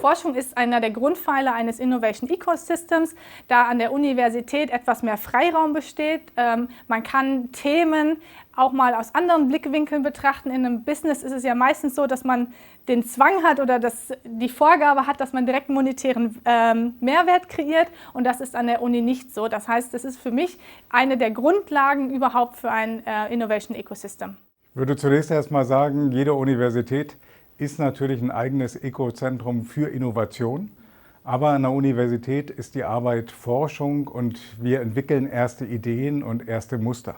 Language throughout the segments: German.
Forschung ist einer der Grundpfeiler eines Innovation Ecosystems, da an der Universität etwas mehr Freiraum besteht. Man kann Themen auch mal aus anderen Blickwinkeln betrachten. In einem Business ist es ja meistens so, dass man den Zwang hat oder die Vorgabe hat, dass man direkt monetären Mehrwert kreiert, und das ist an der Uni nicht so. Das heißt, das ist für mich eine der Grundlagen überhaupt für ein Innovation Ecosystem. Ich würde zunächst erst mal sagen, jede Universität ist natürlich ein eigenes Ökozentrum für Innovation. Aber an der Universität ist die Arbeit Forschung und wir entwickeln erste Ideen und erste Muster.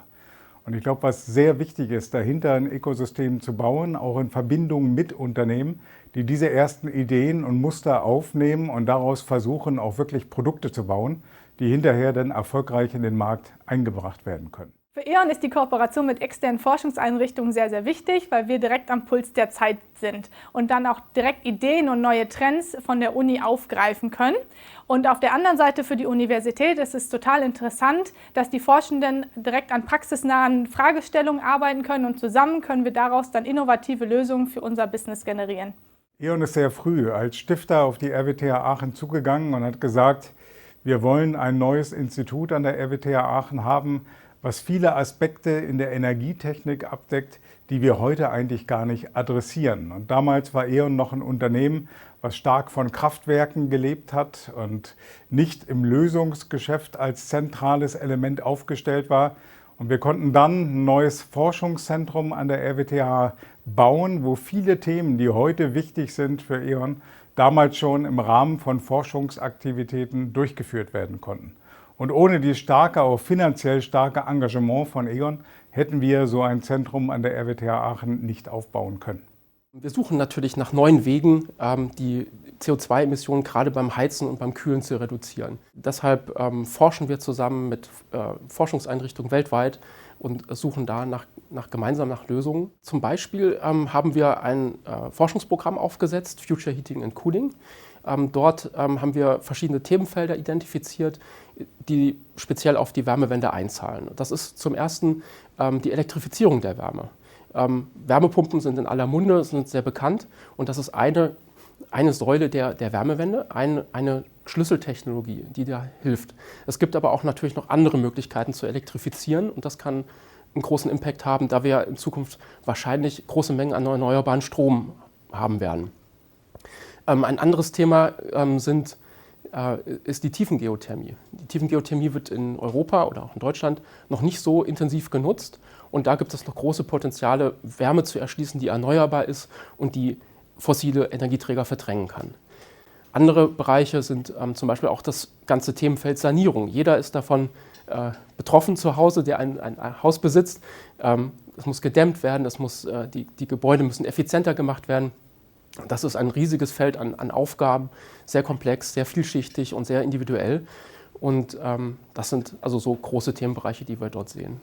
Und ich glaube, was sehr wichtig ist, dahinter ein Ökosystem zu bauen, auch in Verbindung mit Unternehmen, die diese ersten Ideen und Muster aufnehmen und daraus versuchen, auch wirklich Produkte zu bauen, die hinterher dann erfolgreich in den Markt eingebracht werden können. Für E.ON ist die Kooperation mit externen Forschungseinrichtungen sehr, sehr wichtig, weil wir direkt am Puls der Zeit sind und dann auch direkt Ideen und neue Trends von der Uni aufgreifen können. Und auf der anderen Seite für die Universität ist es total interessant, dass die Forschenden direkt an praxisnahen Fragestellungen arbeiten können, und zusammen können wir daraus dann innovative Lösungen für unser Business generieren. E.ON ist sehr früh als Stifter auf die RWTH Aachen zugegangen und hat gesagt, wir wollen ein neues Institut an der RWTH Aachen haben, was viele Aspekte in der Energietechnik abdeckt, die wir heute eigentlich gar nicht adressieren. Und damals war E.ON noch ein Unternehmen, was stark von Kraftwerken gelebt hat und nicht im Lösungsgeschäft als zentrales Element aufgestellt war. Und wir konnten dann ein neues Forschungszentrum an der RWTH bauen, wo viele Themen, die heute wichtig sind für E.ON, damals schon im Rahmen von Forschungsaktivitäten durchgeführt werden konnten. Und ohne dieses starke, auch finanziell starke Engagement von E.ON hätten wir so ein Zentrum an der RWTH Aachen nicht aufbauen können. Wir suchen natürlich nach neuen Wegen, die CO2-Emissionen gerade beim Heizen und beim Kühlen zu reduzieren. Deshalb forschen wir zusammen mit Forschungseinrichtungen weltweit und suchen da gemeinsam nach Lösungen. Zum Beispiel haben wir ein Forschungsprogramm aufgesetzt, Future Heating and Cooling. Dort haben wir verschiedene Themenfelder identifiziert, die speziell auf die Wärmewende einzahlen. Das ist zum ersten die Elektrifizierung der Wärme. Wärmepumpen sind in aller Munde, sind sehr bekannt, und das ist eine Säule der Wärmewende, eine Schlüsseltechnologie, die da hilft. Es gibt aber auch natürlich noch andere Möglichkeiten zu elektrifizieren, und das kann einen großen Impact haben, da wir in Zukunft wahrscheinlich große Mengen an erneuerbaren Strom haben werden. Ein anderes Thema ist die Tiefengeothermie. Die Tiefengeothermie wird in Europa oder auch in Deutschland noch nicht so intensiv genutzt, und da gibt es noch große Potenziale, Wärme zu erschließen, die erneuerbar ist und die fossile Energieträger verdrängen kann. Andere Bereiche sind zum Beispiel auch das ganze Themenfeld Sanierung. Jeder ist davon betroffen zu Hause, der ein Haus besitzt. Es muss gedämmt werden, die Gebäude müssen effizienter gemacht werden. Das ist ein riesiges Feld an Aufgaben, sehr komplex, sehr vielschichtig und sehr individuell. Und das sind also so große Themenbereiche, die wir dort sehen.